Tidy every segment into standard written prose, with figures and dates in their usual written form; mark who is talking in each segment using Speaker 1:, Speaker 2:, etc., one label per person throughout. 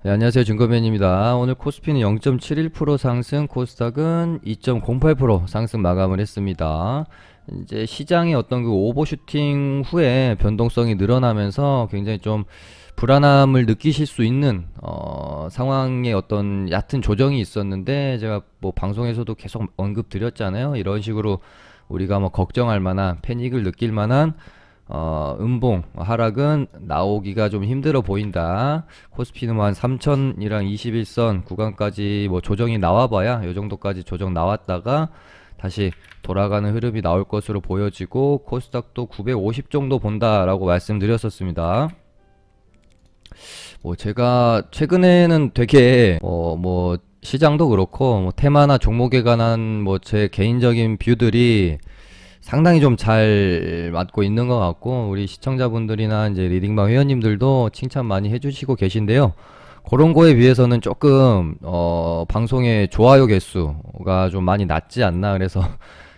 Speaker 1: 네, 안녕하세요. 증거맨입니다. 오늘 코스피는 0.71% 상승, 코스닥은 2.08% 상승 마감을 했습니다. 이제 시장의 어떤 그 오버슈팅 후에 변동성이 늘어나면서 굉장히 좀 불안함을 느끼실 수 있는 상황의 어떤 얕은 조정이 있었는데, 제가 뭐 방송에서도 계속 언급드렸잖아요. 이런 식으로 우리가 뭐 걱정할 만한, 패닉을 느낄 만한 음봉 하락은 나오기가 좀 힘들어 보인다. 코스피는 뭐 한 3000이랑 21선 구간까지 뭐 조정이 나와봐야 요 정도까지 조정 나왔다가 다시 돌아가는 흐름이 나올 것으로 보여지고, 코스닥도 950 정도 본다라고 말씀드렸었습니다. 뭐 제가 최근에는 되게 뭐 시장도 그렇고 뭐 테마나 종목에 관한 뭐 제 개인적인 뷰들이 상당히 좀 잘 맞고 있는 것 같고, 우리 시청자분들이나 이제 리딩방 회원님들도 칭찬 많이 해주시고 계신데요. 그런 거에 비해서는 조금 방송의 좋아요 개수가 좀 많이 낮지 않나. 그래서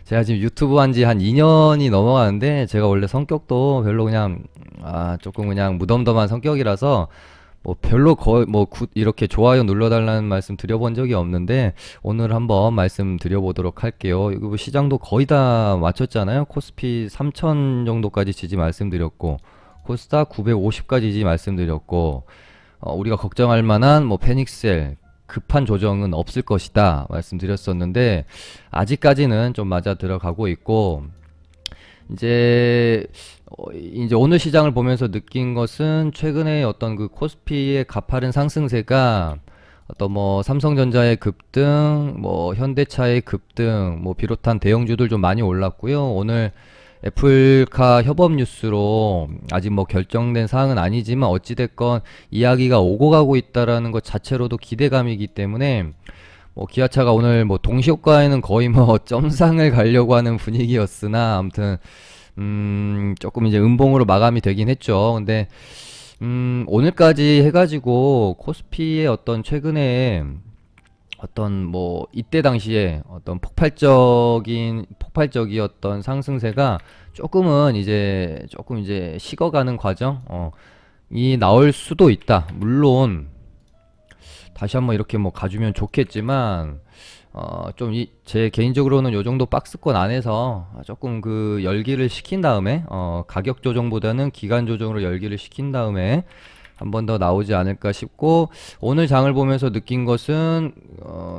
Speaker 1: 제가 지금 유튜브 한지 한 2년이 넘어가는데, 제가 원래 성격도 별로 그냥 조금 그냥 무덤덤한 성격이라서 뭐 별로 거의 뭐 이렇게 좋아요 눌러달라는 말씀 드려본 적이 없는데, 오늘 한번 말씀 드려보도록 할게요. 이거 뭐 시장도 거의 다 맞췄잖아요. 코스피 3000 정도까지 지지 말씀드렸고, 코스닥 950까지 지지 말씀드렸고, 우리가 걱정할 만한 뭐 패닉셀, 급한 조정은 없을 것이다 말씀드렸었는데, 아직까지는 좀 맞아 들어가고 있고, 이제 오늘 시장을 보면서 느낀 것은, 최근에 어떤 그 코스피의 가파른 상승세가 어떤 뭐 삼성전자의 급등, 뭐 현대차의 급등, 뭐 비롯한 대형주들 좀 많이 올랐고요. 오늘 애플카 협업 뉴스로 아직 뭐 결정된 사항은 아니지만 어찌됐건 이야기가 오고 가고 있다라는 것 자체로도 기대감이기 때문에, 뭐 기아차가 오늘 뭐 동시효과에는 거의 뭐 점상을 가려고 하는 분위기였으나, 아무튼 조금 이제 음봉으로 마감이 되긴 했죠. 근데 오늘까지 해가지고 코스피의 어떤 최근에 어떤 뭐 이때 당시에 어떤 폭발적이었던 상승세가 조금 이제 식어가는 과정이 나올 수도 있다. 물론 다시 한번 이렇게 뭐 가주면 좋겠지만, 좀 제 개인적으로는 요 정도 박스권 안에서 조금 그 열기를 식힌 다음에, 가격 조정보다는 기간 조정으로 열기를 식힌 다음에 한 번 더 나오지 않을까 싶고, 오늘 장을 보면서 느낀 것은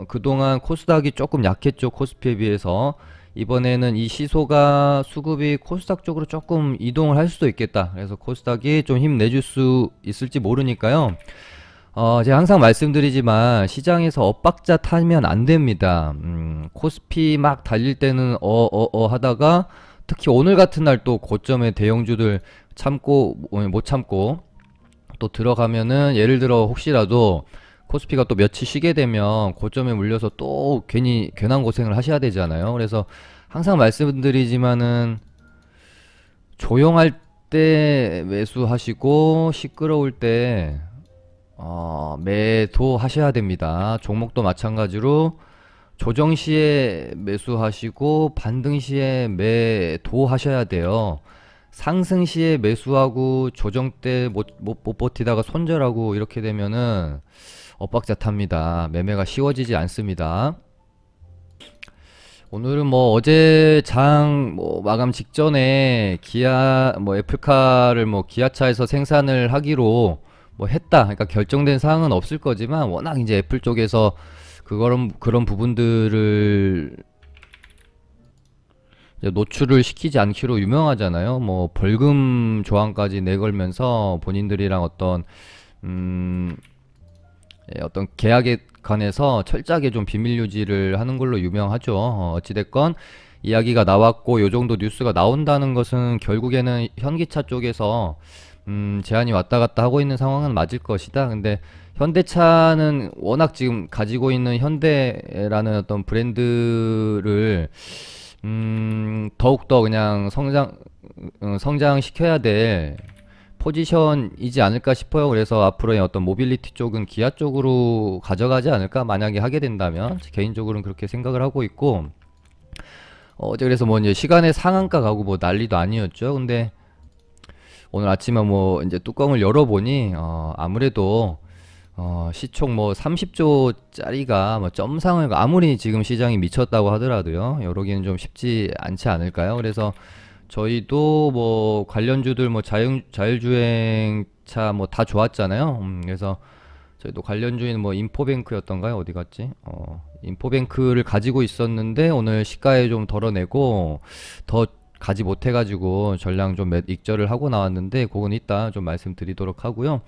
Speaker 1: 그동안 코스닥이 조금 약했죠. 코스피에 비해서. 이번에는 이 시소가 수급이 코스닥 쪽으로 조금 이동을 할 수도 있겠다. 그래서 코스닥이 좀 힘내줄 수 있을지 모르니까요. 제가 항상 말씀드리지만 시장에서 엇박자 타면 안 됩니다. 코스피 막 달릴 때는 하다가, 특히 오늘 같은 날 또 고점에 대형주들 참고 못 참고 또 들어가면은, 예를 들어 혹시라도 코스피가 또 며칠 쉬게 되면 고점에 물려서 또 괜히 괜한 고생을 하셔야 되잖아요. 그래서 항상 말씀드리지만은, 조용할 때 매수하시고 시끄러울 때 매도 하셔야 됩니다. 종목도 마찬가지로 조정 시에 매수하시고 반등 시에 매도 하셔야 돼요. 상승 시에 매수하고 조정 때 못 버티다가 손절하고 이렇게 되면은 엇박자 탑니다. 매매가 쉬워지지 않습니다. 오늘은 뭐 어제 장 뭐 마감 직전에 애플카를 뭐 기아차에서 생산을 하기로 뭐 했다. 그러니까 결정된 사항은 없을 거지만, 워낙 이제 애플 쪽에서 그런 부분들을 이제 노출을 시키지 않기로 유명하잖아요. 뭐 벌금 조항까지 내걸면서 본인들이랑 음, 어떤 계약에 관해서 철저하게 좀 비밀 유지를 하는 걸로 유명하죠. 어찌됐건 이야기가 나왔고 요 정도 뉴스가 나온다는 것은 결국에는 현기차 쪽에서 제한이 왔다 갔다 하고 있는 상황은 맞을 것이다. 근데 현대차는 워낙 지금 가지고 있는 현대라는 어떤 브랜드를 더욱더 그냥 성장시켜야 될 포지션이지 않을까 싶어요. 그래서 앞으로의 어떤 모빌리티 쪽은 기아 쪽으로 가져가지 않을까, 만약에 하게 된다면. 개인적으로는 그렇게 생각을 하고 있고, 어제 그래서 뭐 이제 시간에 상한가 가고 뭐 난리도 아니었죠. 근데 오늘 아침에 뭐 이제 뚜껑을 열어보니 아무래도 시총 뭐 30조짜리가 뭐 점상을 아무리 지금 시장이 미쳤다고 하더라도요. 이러기는 좀 쉽지 않지 않을까요? 그래서 저희도 뭐 관련주들 뭐 자율주행차 뭐 다 좋았잖아요. 그래서 저희도 관련주인 뭐 인포뱅크였던가요? 어디 갔지? 인포뱅크를 가지고 있었는데 오늘 시가에 좀 덜어내고 더 가지 못해가지고 전량 좀 익절을 하고 나왔는데 그건 이따 좀 말씀드리도록 하고요.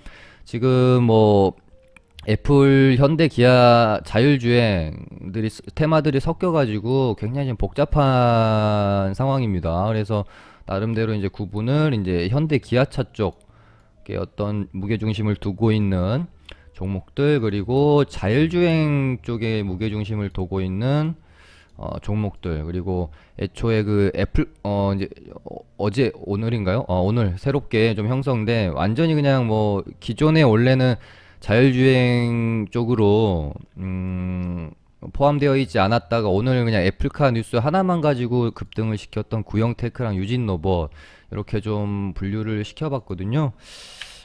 Speaker 1: 지금 뭐 애플, 현대, 기아 자율주행들이 테마들이 섞여가지고 굉장히 좀 복잡한 상황입니다. 그래서 나름대로 이제 구분을 이제 현대, 기아차 쪽에 어떤 무게중심을 두고 있는 종목들 그리고 자율주행 쪽에 무게중심을 두고 있는 종목들 그리고 애초에 그 애플 이제 어제 오늘인가요? 오늘 새롭게 좀 형성돼 완전히 그냥 뭐 기존에 원래는 자율주행 쪽으로 포함되어 있지 않았다가 오늘 그냥 애플카 뉴스 하나만 가지고 급등을 시켰던 구형테크랑 유진로봇 이렇게 좀 분류를 시켜봤거든요.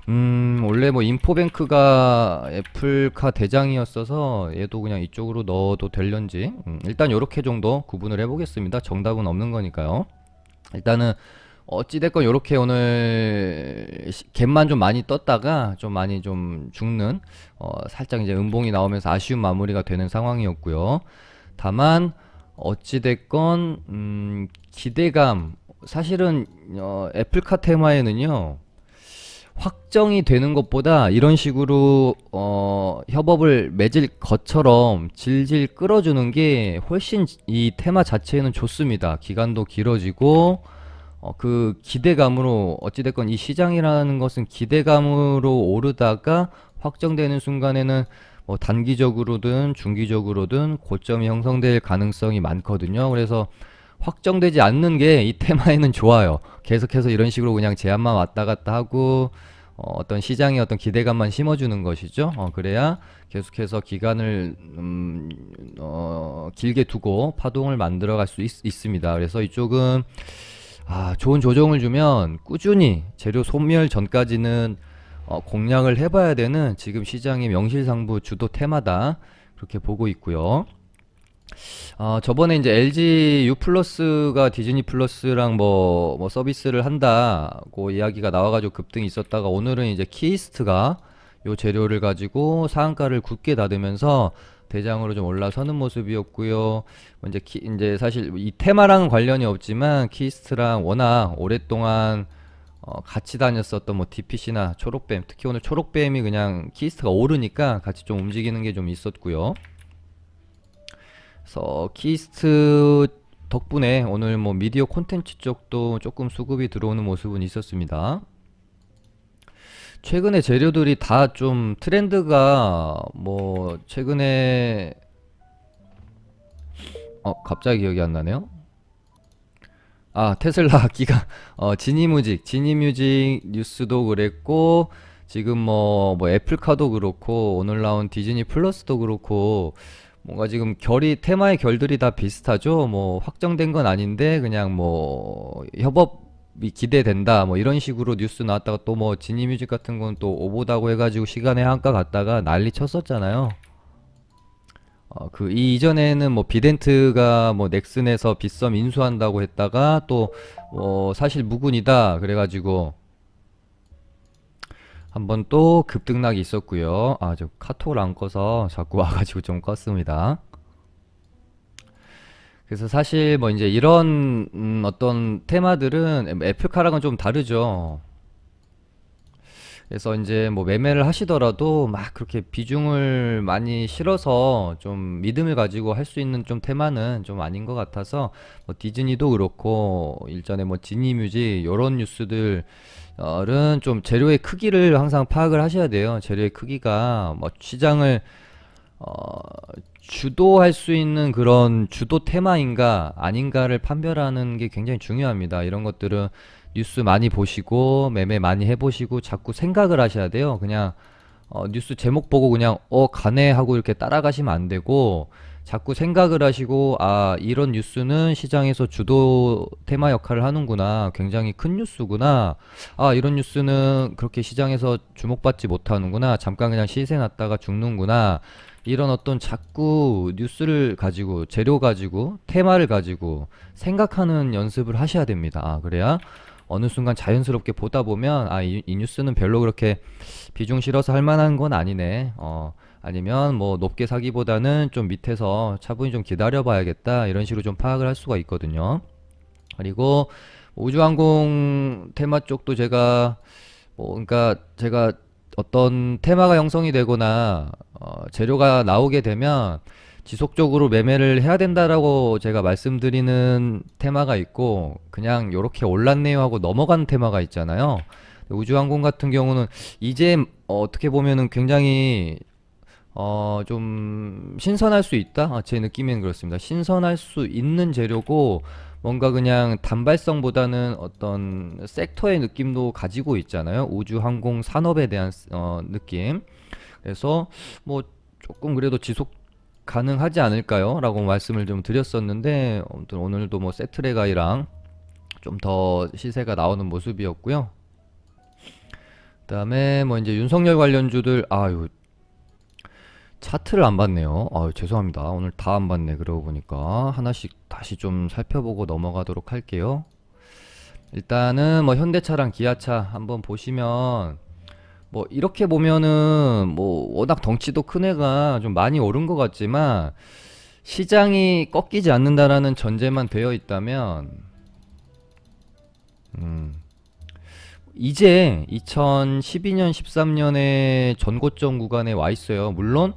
Speaker 1: 원래 뭐 인포뱅크가 애플카 대장이었어서 얘도 그냥 이쪽으로 넣어도 될런지 일단 요렇게 정도 구분을 해보겠습니다. 정답은 없는 거니까요. 일단은 어찌됐건 요렇게 오늘 갭만 좀 많이 떴다가 좀 많이 좀 죽는 살짝 이제 음봉이 나오면서 아쉬운 마무리가 되는 상황이었고요. 다만 어찌됐건 기대감 사실은 애플카 테마에는요 확정이 되는 것보다 이런 식으로 협업을 맺을 것처럼 질질 끌어주는 게 훨씬 이 테마 자체에는 좋습니다. 기간도 길어지고 그 기대감으로 어찌됐건 이 시장이라는 것은 기대감으로 오르다가 확정되는 순간에는 뭐 단기적으로든 중기적으로든 고점이 형성될 가능성이 많거든요. 그래서 확정되지 않는 게 이 테마에는 좋아요. 계속해서 이런 식으로 그냥 제안만 왔다 갔다 하고 어떤 시장의 어떤 기대감만 심어주는 것이죠. 그래야 계속해서 기간을 길게 두고 파동을 만들어 갈 수 있습니다. 그래서 이쪽은 좋은 조정을 주면 꾸준히 재료 소멸 전까지는 공략을 해봐야 되는 지금 시장의 명실상부 주도 테마다 그렇게 보고 있고요. 저번에 이제 LG U 플러스가 디즈니 플러스랑 뭐 서비스를 한다고 이야기가 나와가지고 급등이 있었다가 오늘은 이제 키이스트가 요 재료를 가지고 상한가를 굳게 닫으면서 대장으로 좀 올라서는 모습이었고요. 이제 사실 이 테마랑은 관련이 없지만 키이스트랑 워낙 오랫동안 같이 다녔었던 뭐 DPC나 초록뱀, 특히 오늘 초록뱀이 그냥 키이스트가 오르니까 같이 좀 움직이는 게 좀 있었고요. 그래서 키이스트 덕분에 오늘 뭐 미디어 콘텐츠 쪽도 조금 수급이 들어오는 모습은 있었습니다. 최근에 재료들이 다 좀 트렌드가 뭐 최근에 갑자기 기억이 안 나네요. 테슬라 기가 지니뮤직 뉴스도 그랬고 지금 뭐 애플카도 그렇고 오늘 나온 디즈니 플러스도 그렇고 뭔가 지금 테마의 결들이 다 비슷하죠. 뭐 확정된 건 아닌데 그냥 뭐 협업이 기대된다 뭐 이런 식으로 뉴스 나왔다가 또 뭐 지니뮤직 같은 건 또 오보다고 해가지고 시간에 한가 갔다가 난리 쳤었잖아요. 그 이전에는 뭐 비덴트가 뭐 넥슨에서 빗썸 인수한다고 했다가 또 사실 무근이다 그래가지고 한번 또 급등락이 있었고요. 저 카톡을 안 꺼서 자꾸 와가지고 좀 껐습니다. 그래서 사실 뭐 이제 이런 어떤 테마들은 애플카랑은 좀 다르죠. 그래서 이제 뭐 매매를 하시더라도 막 그렇게 비중을 많이 실어서 좀 믿음을 가지고 할 수 있는 좀 테마는 좀 아닌 것 같아서 뭐 디즈니도 그렇고 일전에 뭐 지니뮤직 요런 뉴스들은 좀 재료의 크기를 항상 파악을 하셔야 돼요. 재료의 크기가 뭐 시장을 주도할 수 있는 그런 주도 테마인가 아닌가를 판별하는 게 굉장히 중요합니다. 이런 것들은 뉴스 많이 보시고 매매 많이 해보시고 자꾸 생각을 하셔야 돼요. 그냥 뉴스 제목 보고 그냥 가네 하고 이렇게 따라가시면 안 되고 자꾸 생각을 하시고, 아, 이런 뉴스는 시장에서 주도 테마 역할을 하는구나. 굉장히 큰 뉴스구나. 아, 이런 뉴스는 그렇게 시장에서 주목받지 못하는구나. 잠깐 그냥 시세 났다가 죽는구나. 이런 어떤 자꾸 뉴스를 가지고, 재료 가지고, 테마를 가지고 생각하는 연습을 하셔야 됩니다. 아, 그래야 어느 순간 자연스럽게 보다 보면, 아, 이 뉴스는 별로 그렇게 비중 실어서 할 만한 건 아니네. 아니면 뭐 높게 사기보다는 좀 밑에서 차분히 좀 기다려 봐야겠다. 이런 식으로 좀 파악을 할 수가 있거든요. 그리고 우주항공 테마 쪽도 제가 뭐 그러니까 제가 어떤 테마가 형성이 되거나 재료가 나오게 되면 지속적으로 매매를 해야 된다라고 제가 말씀드리는 테마가 있고, 그냥 요렇게 올랐네요 하고 넘어가는 테마가 있잖아요. 우주항공 같은 경우는 이제 어떻게 보면은 굉장히 좀 신선할 수 있다? 아, 제 느낌에는 그렇습니다. 신선할 수 있는 재료고, 뭔가 그냥 단발성보다는 어떤 섹터의 느낌도 가지고 있잖아요. 우주항공 산업에 대한 느낌. 그래서 뭐 조금 그래도 지속 가능하지 않을까요? 라고 말씀을 좀 드렸었는데, 아무튼 오늘도 뭐 세트레가이랑 좀 더 시세가 나오는 모습이었고요. 그다음에 뭐 이제 윤석열 관련주들, 아유, 차트를 안 봤네요. 아유, 죄송합니다. 오늘 다 안 봤네. 그러고 보니까 하나씩 다시 좀 살펴보고 넘어가도록 할게요. 일단은 뭐 현대차랑 기아차 한번 보시면, 뭐 이렇게 보면은 뭐 워낙 덩치도 큰 애가 좀 많이 오른 것 같지만, 시장이 꺾이지 않는다라는 전제만 되어 있다면, 음, 이제 2012년 13년에 전고점 구간에 와 있어요. 물론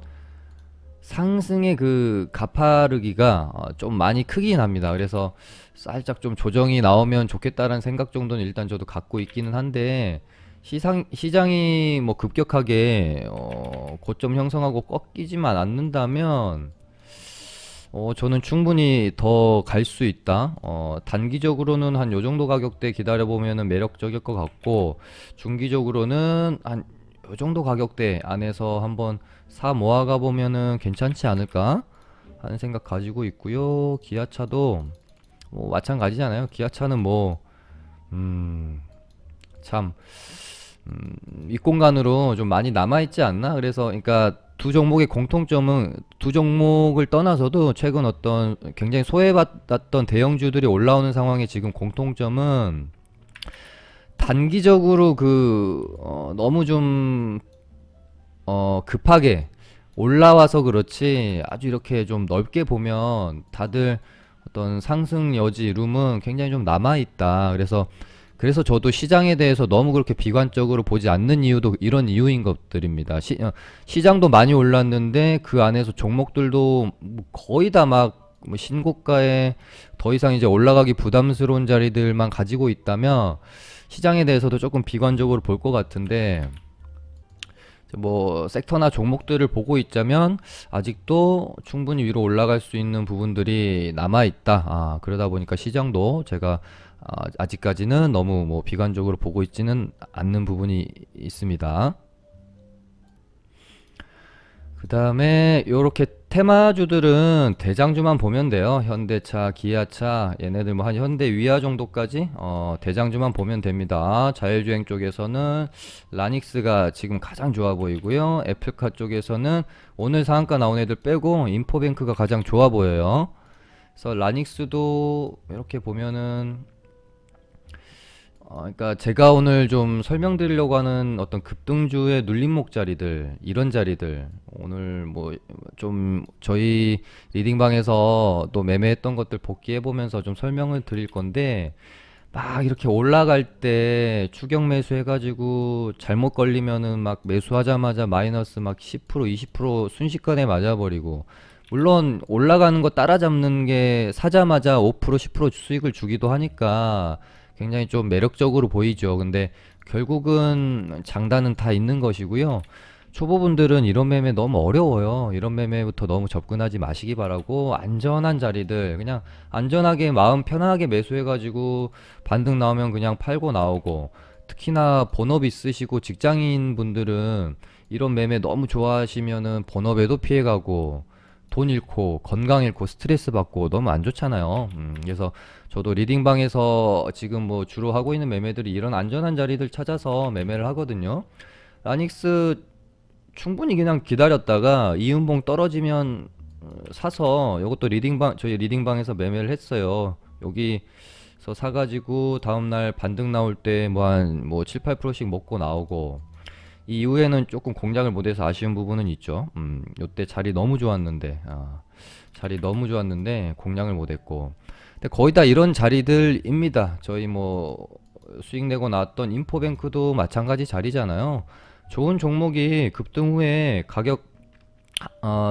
Speaker 1: 상승의 그 가파르기가 좀 많이 크긴 합니다. 그래서 살짝 좀 조정이 나오면 좋겠다라는 생각 정도는 일단 저도 갖고 있기는 한데, 시장이 뭐 급격하게 고점 형성하고 꺾이지만 않는다면 저는 충분히 더 갈 수 있다. 단기적으로는 한 요 정도 가격대 기다려보면은 매력적일 것 같고, 중기적으로는 한 요 정도 가격대 안에서 한번 사 모아가 보면은 괜찮지 않을까 하는 생각 가지고 있고요. 기아차도 뭐 마찬가지잖아요. 기아차는 뭐, 참, 윗공간으로 좀 많이 남아있지 않나? 그래서, 그러니까 두 종목의 공통점은, 두 종목을 떠나서도 최근 어떤 굉장히 소외받았던 대형주들이 올라오는 상황에 지금 공통점은, 단기적으로 너무 좀 급하게 올라와서 그렇지, 아주 이렇게 좀 넓게 보면 다들 어떤 상승 여지 룸은 굉장히 좀 남아 있다. 그래서 저도 시장에 대해서 너무 그렇게 비관적으로 보지 않는 이유도 이런 이유인 것들입니다. 시장도 많이 올랐는데 그 안에서 종목들도 뭐 거의 다 막 뭐 신고가에 더 이상 이제 올라가기 부담스러운 자리들만 가지고 있다면, 시장에 대해서도 조금 비관적으로 볼 것 같은데, 뭐 섹터나 종목들을 보고 있자면 아직도 충분히 위로 올라갈 수 있는 부분들이 남아 있다. 아, 그러다 보니까 시장도 제가 아직까지는 너무 뭐 비관적으로 보고 있지는 않는 부분이 있습니다. 그 다음에 요렇게 테마주들은 대장주만 보면 돼요. 현대차, 기아차, 얘네들 뭐 한 현대 위아 정도까지 대장주만 보면 됩니다. 자율주행 쪽에서는 라닉스가 지금 가장 좋아 보이고요. 애플카 쪽에서는 오늘 상한가 나온 애들 빼고 인포뱅크가 가장 좋아 보여요. 그래서 라닉스도 이렇게 보면은 그러니까 제가 오늘 좀 설명드리려고 하는 어떤 급등주의 눌림목 자리들, 이런 자리들, 오늘 뭐 좀 저희 리딩방에서 또 매매했던 것들 복귀해 보면서 좀 설명을 드릴 건데, 막 이렇게 올라갈 때 추격 매수 해가지고 잘못 걸리면은 막 매수하자마자 마이너스 막 10%, 20% 순식간에 맞아버리고, 물론 올라가는 거 따라잡는 게 사자마자 5%, 10% 수익을 주기도 하니까 굉장히 좀 매력적으로 보이죠. 근데 결국은 장단은 다 있는 것이고요. 초보분들은 이런 매매 너무 어려워요. 이런 매매부터 너무 접근하지 마시기 바라고, 안전한 자리들 그냥 안전하게 마음 편하게 매수해가지고 반등 나오면 그냥 팔고 나오고, 특히나 본업 있으시고 직장인 분들은 이런 매매 너무 좋아하시면은 본업에도 피해가고 돈 잃고 건강 잃고 스트레스 받고 너무 안 좋잖아요. 그래서 저도 리딩방에서 지금 뭐 주로 하고 있는 매매들이 이런 안전한 자리들 찾아서 매매를 하거든요. 라닉스 충분히 그냥 기다렸다가 이음봉 떨어지면 사서 이것도 저희 리딩방에서 매매를 했어요. 여기서 사가지고 다음날 반등 나올 때 뭐 한 뭐 7, 8%씩 먹고 나오고, 이 이후에는 조금 공략을 못해서 아쉬운 부분은 있죠. 요때 자리 너무 좋았는데, 자리 너무 좋았는데 공략을 못했고. 근데 거의 다 이런 자리들입니다. 저희 뭐 수익 내고 나왔던 인포뱅크도 마찬가지 자리잖아요. 좋은 종목이 급등 후에 가격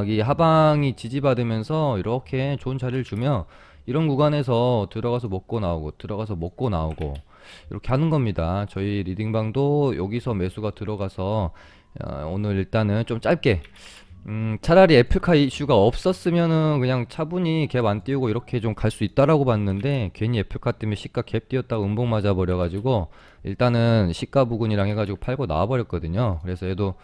Speaker 1: 이 하방이 지지받으면서 이렇게 좋은 자리를 주면 이런 구간에서 들어가서 먹고 나오고 들어가서 먹고 나오고 이렇게 하는 겁니다. 저희 리딩방도 여기서 매수가 들어가서 오늘 일단은 좀 짧게, 차라리 애플카 이슈가 없었으면은 그냥 차분히 갭 안 띄우고 이렇게 좀 갈 수 있다라고 봤는데, 괜히 애플카 때문에 시가 갭 띄웠다가 음봉 맞아 버려가지고 일단은 시가 부근이랑 해가지고 팔고 나와버렸거든요. 그래서 얘도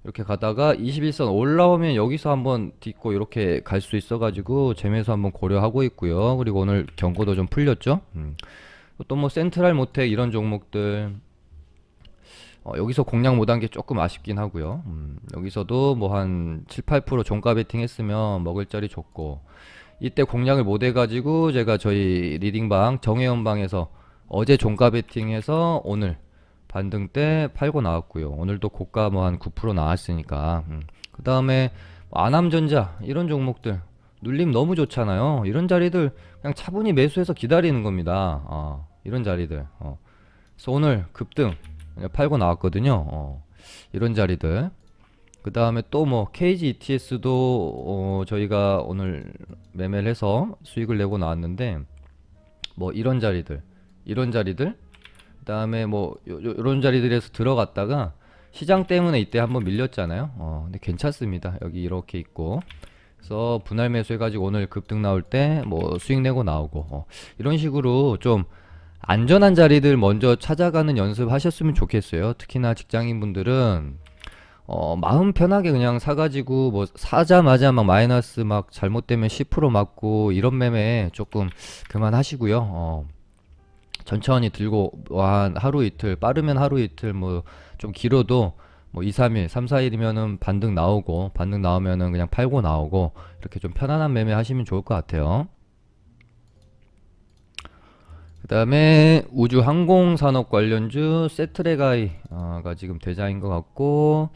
Speaker 1: 이렇게 가다가 21선 올라오면 여기서 한번 딛고 이렇게 갈 수 있어가지고 재매수 한번 고려하고 있고요. 그리고 오늘 경고도 좀 풀렸죠. 또 뭐 센트럴 모텍 이런 종목들 여기서 공략 못한 게 조금 아쉽긴 하고요. 여기서도 뭐 한 7, 8% 종가 베팅 했으면 먹을 자리 줬고, 이때 공략을 못 해가지고 제가 저희 리딩방 정혜연방에서 어제 종가 베팅해서 오늘 반등 때 팔고 나왔고요. 오늘도 고가 뭐 한 9% 나왔으니까. 그 다음에 아남전자 이런 종목들 눌림 너무 좋잖아요. 이런 자리들 그냥 차분히 매수해서 기다리는 겁니다. 이런 자리들. 그래서 오늘 급등 팔고 나왔거든요. 이런 자리들. 그 다음에 또 뭐 KG ETS도 저희가 오늘 매매를 해서 수익을 내고 나왔는데, 뭐 이런 자리들, 이런 자리들, 그 다음에 뭐 요런 자리들에서 들어갔다가 시장 때문에 이때 한번 밀렸잖아요. 근데 괜찮습니다. 여기 이렇게 있고, 그래서 분할 매수 해가지고 오늘 급등 나올 때 뭐 수익 내고 나오고, 이런 식으로 좀 안전한 자리들 먼저 찾아가는 연습 하셨으면 좋겠어요. 특히나 직장인 분들은 마음 편하게 그냥 사가지고 뭐 사자마자 막 마이너스 막 잘못되면 10% 맞고 이런 매매 조금 그만하시고요. 천천히 들고 한 하루 이틀, 빠르면 하루 이틀, 뭐 좀 길어도 뭐 2, 3일, 3, 4일이면은 반등 나오고, 반등 나오면은 그냥 팔고 나오고, 이렇게 좀 편안한 매매 하시면 좋을 것 같아요. 그 다음에 우주 항공 산업 관련주 세트레가이가 지금 대장인 것 같고,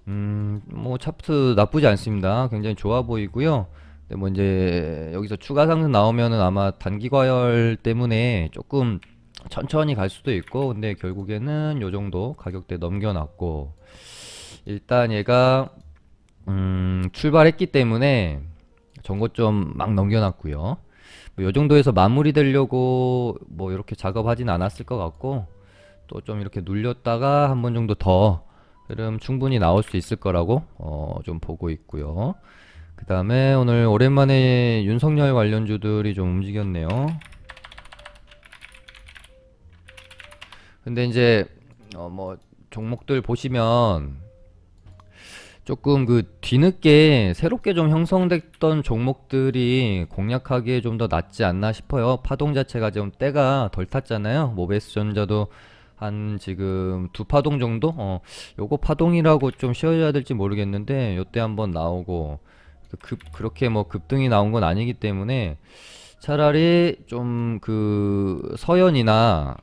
Speaker 1: 뭐 차트 나쁘지 않습니다. 굉장히 좋아 보이고요. 근데 뭐 이제 여기서 추가 상승 나오면은 아마 단기 과열 때문에 조금 천천히 갈 수도 있고, 근데 결국에는 요 정도 가격대 넘겨놨고, 일단 얘가 출발했기 때문에 전고점 막 넘겨놨고요. 뭐 요 정도에서 마무리 되려고 뭐 이렇게 작업하진 않았을 것 같고, 또 좀 이렇게 눌렸다가 한 번 정도 더 흐름 충분히 나올 수 있을 거라고 좀 보고 있고요. 그 다음에 오늘 오랜만에 윤석열 관련주들이 좀 움직였네요. 근데 이제 뭐 종목들 보시면 조금 그 뒤늦게 새롭게 좀 형성됐던 종목들이 공략하기에 좀 더 낫지 않나 싶어요. 파동 자체가 좀 때가 덜 탔잖아요. 모베스전자도 한 지금 두 파동 정도? 요거 파동이라고 좀 씌워줘야 될지 모르겠는데 요때 한번 나오고, 그렇게 뭐 급등이 나온 건 아니기 때문에 차라리 좀 그 서현이나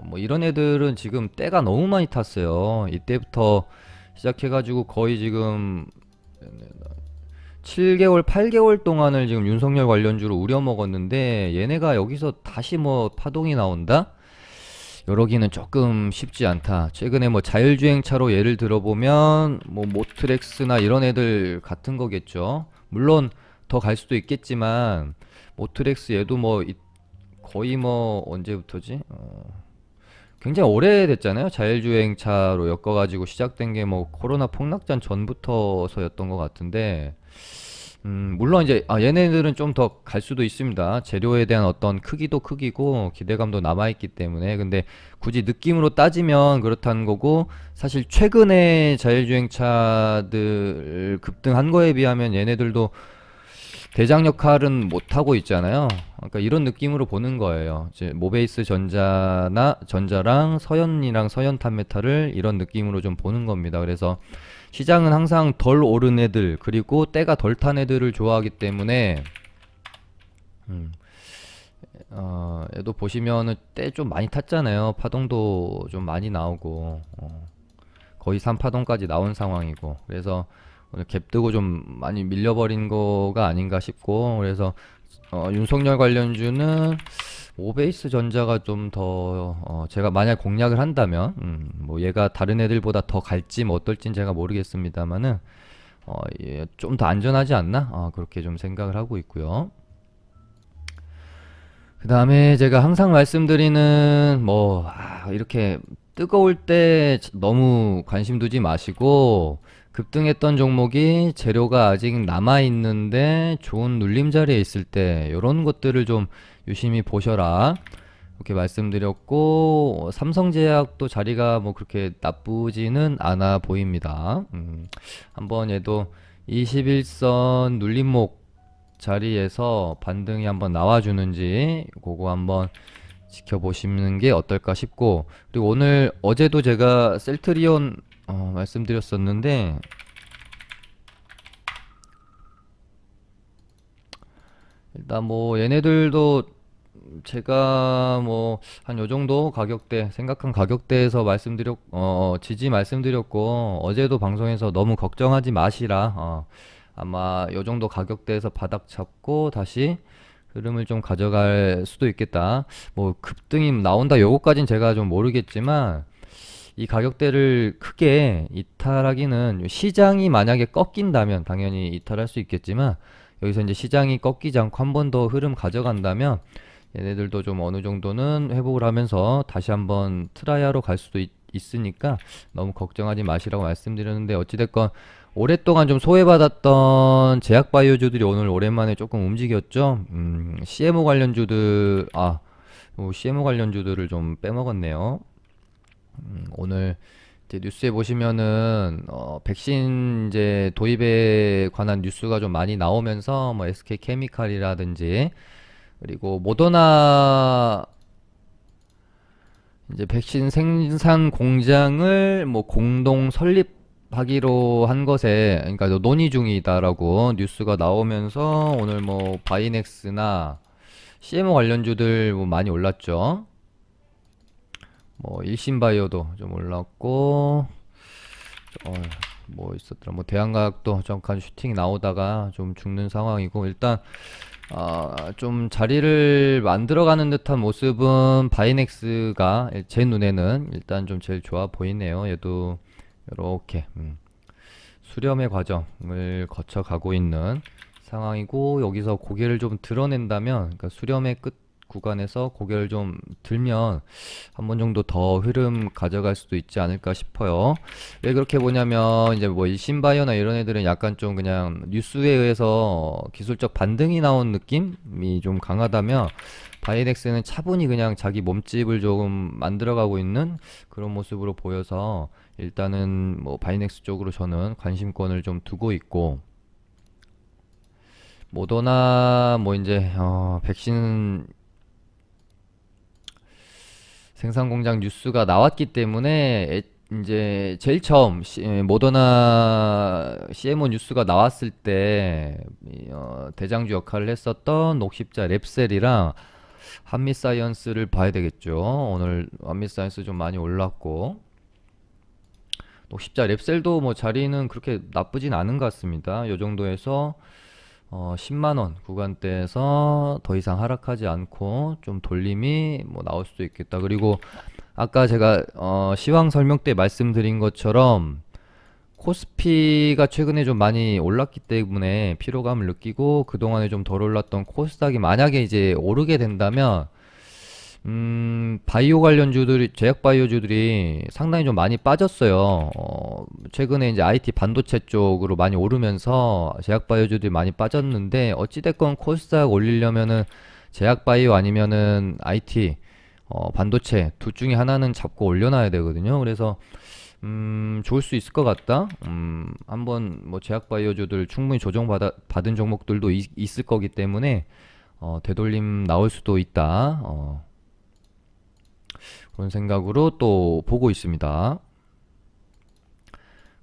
Speaker 1: 뭐 이런 애들은 지금 때가 너무 많이 탔어요. 이때부터 시작해가지고 거의 지금 7개월, 8개월 동안을 지금 윤석열 관련주로 우려먹었는데, 얘네가 여기서 다시 뭐 파동이 나온다? 이러기는 조금 쉽지 않다. 최근에 뭐 자율주행차로 예를 들어보면 뭐 모트렉스나 이런 애들 같은 거겠죠. 물론 더 갈 수도 있겠지만, 모트렉스 얘도 뭐 거의 뭐 언제부터지? 굉장히 오래됐잖아요. 자율주행차로 엮어가지고 시작된 게 뭐 코로나 폭락전 전부터서였던 것 같은데, 물론 이제 얘네들은 좀 더 갈 수도 있습니다. 재료에 대한 어떤 크기도 크기고 기대감도 남아있기 때문에. 근데 굳이 느낌으로 따지면 그렇다는 거고, 사실 최근에 자율주행차들 급등한 거에 비하면 얘네들도 대장 역할은 못하고 있잖아요. 그러니까 이런 느낌으로 보는 거예요. 이제 모베이스 전자랑 서현이랑 서현 탑메타를 이런 느낌으로 좀 보는 겁니다. 그래서 시장은 항상 덜 오른 애들, 그리고 때가 덜 탄 애들을 좋아하기 때문에 음, 얘도 보시면은 때 좀 많이 탔잖아요. 파동도 좀 많이 나오고 거의 3파동까지 나온 상황이고, 그래서 오늘 갭 뜨고 좀 많이 밀려버린 거가 아닌가 싶고, 그래서 윤석열 관련주는 오베이스 전자가 좀 더 제가 만약 공략을 한다면 뭐 얘가 다른 애들보다 더 갈지 뭐 어떨진 제가 모르겠습니다만은 좀 더 안전하지 않나? 그렇게 좀 생각을 하고 있고요. 그 다음에 제가 항상 말씀드리는 뭐 이렇게 뜨거울 때 너무 관심 두지 마시고, 급등했던 종목이 재료가 아직 남아 있는데 좋은 눌림 자리에 있을 때 이런 것들을 좀 유심히 보셔라, 이렇게 말씀드렸고, 삼성제약도 자리가 뭐 그렇게 나쁘지는 않아 보입니다. 한번 얘도 21선 눌림목 자리에서 반등이 한번 나와주는지 그거 한번 지켜보시는 게 어떨까 싶고, 그리고 어제도 제가 셀트리온 말씀드렸었는데, 일단 뭐 얘네들도 제가 뭐 한 요 정도 가격대, 생각한 가격대에서 지지 말씀드렸고, 어제도 방송에서 너무 걱정하지 마시라, 아마 요 정도 가격대에서 바닥 잡고 다시 흐름을 좀 가져갈 수도 있겠다. 뭐 급등이 나온다 요거까진 제가 좀 모르겠지만, 이 가격대를 크게 이탈하기는, 시장이 만약에 꺾인다면 당연히 이탈할 수 있겠지만, 여기서 이제 시장이 꺾이지 않고 한 번 더 흐름 가져간다면 얘네들도 좀 어느 정도는 회복을 하면서 다시 한번 트라이하러 갈 수도 있으니까 너무 걱정하지 마시라고 말씀드렸는데, 어찌됐건 오랫동안 좀 소외받았던 제약바이오주들이 오늘 오랜만에 조금 움직였죠. CMO 관련주들, CMO 관련주들을 좀 빼먹었네요. 오늘 이제 뉴스에 보시면은 백신 이제 도입에 관한 뉴스가 좀 많이 나오면서 뭐 SK 케미칼이라든지, 그리고 모더나 이제 백신 생산 공장을 뭐 공동 설립하기로 한 것에, 그러니까 논의 중이다라고 뉴스가 나오면서 오늘 뭐 바이넥스나 CMO 관련주들 뭐 많이 올랐죠. 뭐 일신바이오도 좀 올랐고, 어, 뭐 있었더라, 뭐 대한과학도 잠깐 슈팅 나오다가 좀 죽는 상황이고, 일단 좀 자리를 만들어가는 듯한 모습은 바이넥스가 제 눈에는 일단 좀 제일 좋아 보이네요. 얘도 이렇게 수렴의 과정을 거쳐가고 있는 상황이고, 여기서 고개를 좀 드러낸다면, 그러니까 수렴의 끝 구간에서 고개를 좀 들면 한 번 정도 더 흐름 가져갈 수도 있지 않을까 싶어요. 왜 그렇게 보냐면, 이제 뭐 이 신바이오나 이런 애들은 약간 좀 그냥 뉴스에 의해서 기술적 반등이 나온 느낌이 좀 강하다면, 바이넥스는 차분히 그냥 자기 몸집을 조금 만들어가고 있는 그런 모습으로 보여서 일단은 뭐 바이넥스 쪽으로 저는 관심권을 좀 두고 있고, 모더나 뭐 이제 백신 생산 공장 뉴스가 나왔기 때문에, 이제 제일 처음 모더나 CMO 뉴스가 나왔을 때 대장주 역할을 했었던 녹십자 랩셀이랑 한미사이언스를 봐야 되겠죠. 오늘 한미사이언스 좀 많이 올랐고, 녹십자 랩셀도 뭐 자리는 그렇게 나쁘진 않은 것 같습니다. 요 정도에서 10만원 구간대에서 더 이상 하락하지 않고 좀 돌림이 뭐 나올 수도 있겠다. 그리고 아까 제가 시황 설명 때 말씀드린 것처럼 코스피가 최근에 좀 많이 올랐기 때문에 피로감을 느끼고, 그동안에 좀 덜 올랐던 코스닥이 만약에 이제 오르게 된다면 바이오 관련주들이, 제약 바이오주들이 상당히 좀 많이 빠졌어요. 최근에 이제 IT 반도체 쪽으로 많이 오르면서 제약 바이오주들이 많이 빠졌는데, 어찌됐건 코스닥 올리려면은 제약 바이오 아니면은 IT, 반도체 둘 중에 하나는 잡고 올려놔야 되거든요. 그래서, 좋을 수 있을 것 같다. 한번 뭐 제약 바이오주들 충분히 받은 종목들도 있을 거기 때문에, 되돌림 나올 수도 있다. 그런 생각으로 또 보고 있습니다.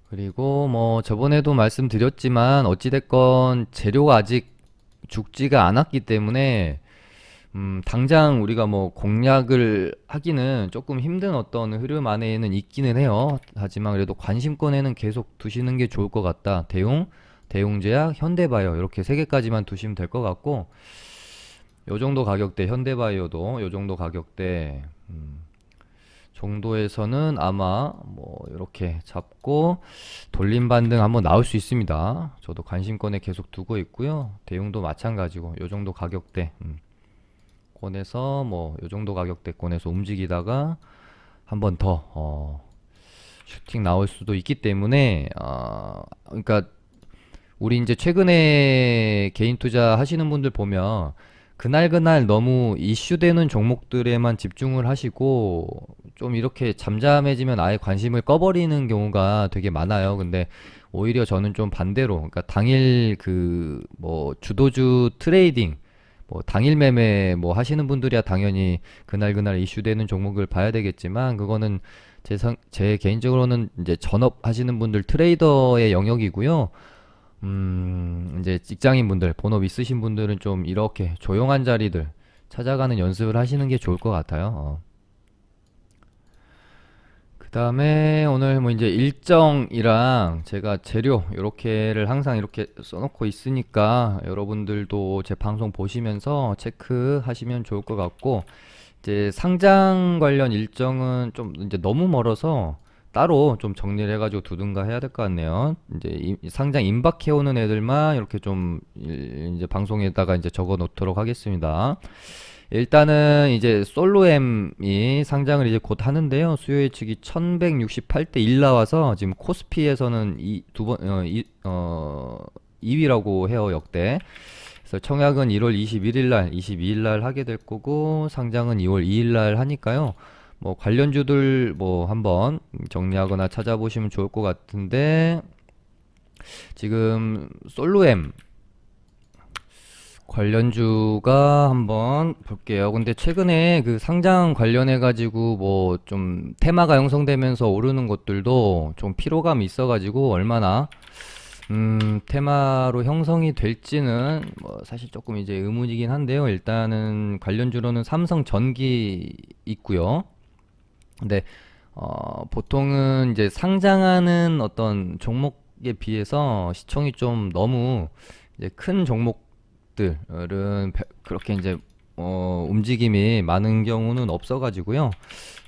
Speaker 1: 그리고 뭐 저번에도 말씀드렸지만 어찌됐건 재료가 아직 죽지가 않았기 때문에 당장 우리가 뭐 공략을 하기는 조금 힘든 어떤 흐름 안에는 있기는 해요. 하지만 그래도 관심권에는 계속 두시는 게 좋을 것 같다. 대웅제약, 현대바이오 이렇게 세 개까지만 두시면 될 것 같고, 요 정도 가격대 현대바이오도 요 정도 가격대 정도에서는 아마 뭐 이렇게 잡고 돌림 반등 한번 나올 수 있습니다. 저도 관심권에 계속 두고 있고요. 대용도 마찬가지고 요 정도 가격대 권에서 뭐 요 정도 가격대권에서 움직이다가 한번 더 슈팅 나올 수도 있기 때문에, 그러니까 우리 이제 최근에 개인 투자 하시는 분들 보면 그날 너무 이슈되는 종목들에만 집중을 하시고 좀 이렇게 잠잠해지면 아예 관심을 꺼버리는 경우가 되게 많아요. 근데 오히려 저는 좀 반대로, 그러니까 당일 그 뭐 주도주 트레이딩, 뭐 당일 매매 뭐 하시는 분들이야 당연히 그날 이슈되는 종목을 봐야 되겠지만, 그거는 제 개인적으로는 이제 전업 하시는 분들 트레이더의 영역이고요. 이제 직장인분들, 본업 있으신 분들은 좀 이렇게 조용한 자리들 찾아가는 연습을 하시는 게 좋을 것 같아요. 그 다음에 오늘 뭐 이제 일정이랑 제가 재료 요렇게를 항상 이렇게 써놓고 있으니까 여러분들도 제 방송 보시면서 체크하시면 좋을 것 같고, 이제 상장 관련 일정은 좀 이제 너무 멀어서 따로 좀 정리를 해가지고 두든가 해야 될 것 같네요. 이제 상장 임박해오는 애들만 이렇게 좀 이제 방송에다가 이제 적어 놓도록 하겠습니다. 일단은 이제 솔로엠이 상장을 이제 곧 하는데요. 수요 예측이 1168대 1 나와서 지금 코스피에서는 2위라고 해요, 역대. 그래서 청약은 1월 21일 날, 22일 날 하게 될 거고, 상장은 2월 2일 날 하니까요. 뭐 관련주들 뭐 한번 정리하거나 찾아보시면 좋을 것 같은데, 지금 솔로엠 관련주가 한번 볼게요. 근데 최근에 그 상장 관련해 가지고 뭐 좀 테마가 형성되면서 오르는 것들도 좀 피로감이 있어 가지고 얼마나 테마로 형성이 될지는 뭐 사실 조금 이제 의문이긴 한데요. 일단은 관련주로는 삼성전기 있고요. 근데 보통은 이제 상장하는 어떤 종목에 비해서 시총이 좀 너무 이제 큰 종목들은 그렇게 이제 움직임이 많은 경우는 없어가지고요.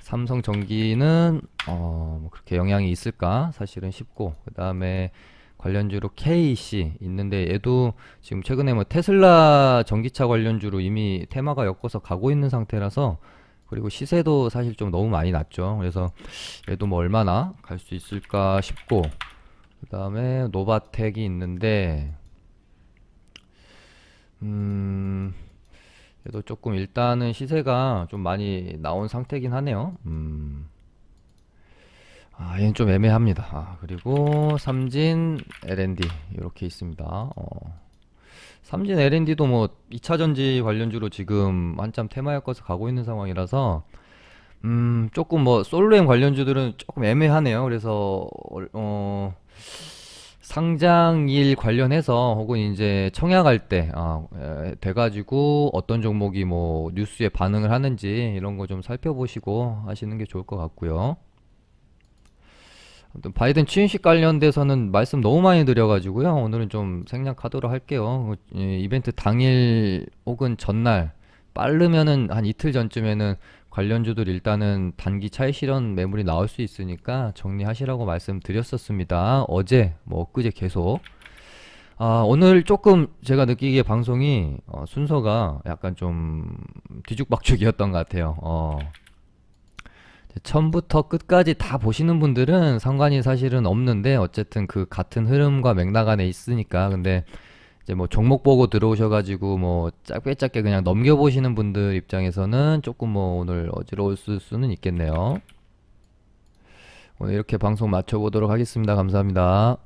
Speaker 1: 삼성전기는 뭐 그렇게 영향이 있을까 사실은 싶고, 그 다음에 관련주로 KC 있는데 얘도 지금 최근에 뭐 테슬라 전기차 관련주로 이미 테마가 엮어서 가고 있는 상태라서, 그리고 시세도 사실 좀 너무 많이 났죠. 그래서 얘도 뭐 얼마나 갈 수 있을까 싶고, 그 다음에 노바텍이 있는데 얘도 조금 일단은 시세가 좀 많이 나온 상태긴 하네요. 얘는 좀 애매합니다. 그리고 삼진 L&D 이렇게 있습니다. 삼진 L&D도 뭐 2차전지 관련주로 지금 한참 테마였어서 가고 있는 상황이라서 조금 뭐 솔로엠 관련주들은 조금 애매하네요. 그래서 상장일 관련해서 혹은 이제 청약할 때 돼가지고 어떤 종목이 뭐 뉴스에 반응을 하는지 이런 거 좀 살펴보시고 하시는 게 좋을 것 같고요. 아무튼 바이든 취임식 관련돼서는 말씀 너무 많이 드려가지고요. 오늘은 좀 생략하도록 할게요. 이벤트 당일 혹은 전날, 빠르면은 한 이틀 전쯤에는 관련주들 일단은 단기 차익 실현 매물이 나올 수 있으니까 정리하시라고 말씀드렸었습니다. 어제, 뭐 엊그제 계속. 오늘 조금 제가 느끼기에 방송이 순서가 약간 좀 뒤죽박죽이었던 것 같아요. 처음부터 끝까지 다 보시는 분들은 상관이 사실은 없는데 어쨌든 그 같은 흐름과 맥락 안에 있으니까. 근데 이제 뭐 종목 보고 들어오셔가지고 뭐 짧게 짧게 그냥 넘겨보시는 분들 입장에서는 조금 뭐 오늘 어지러울 수는 있겠네요. 오늘 이렇게 방송 마쳐보도록 하겠습니다. 감사합니다.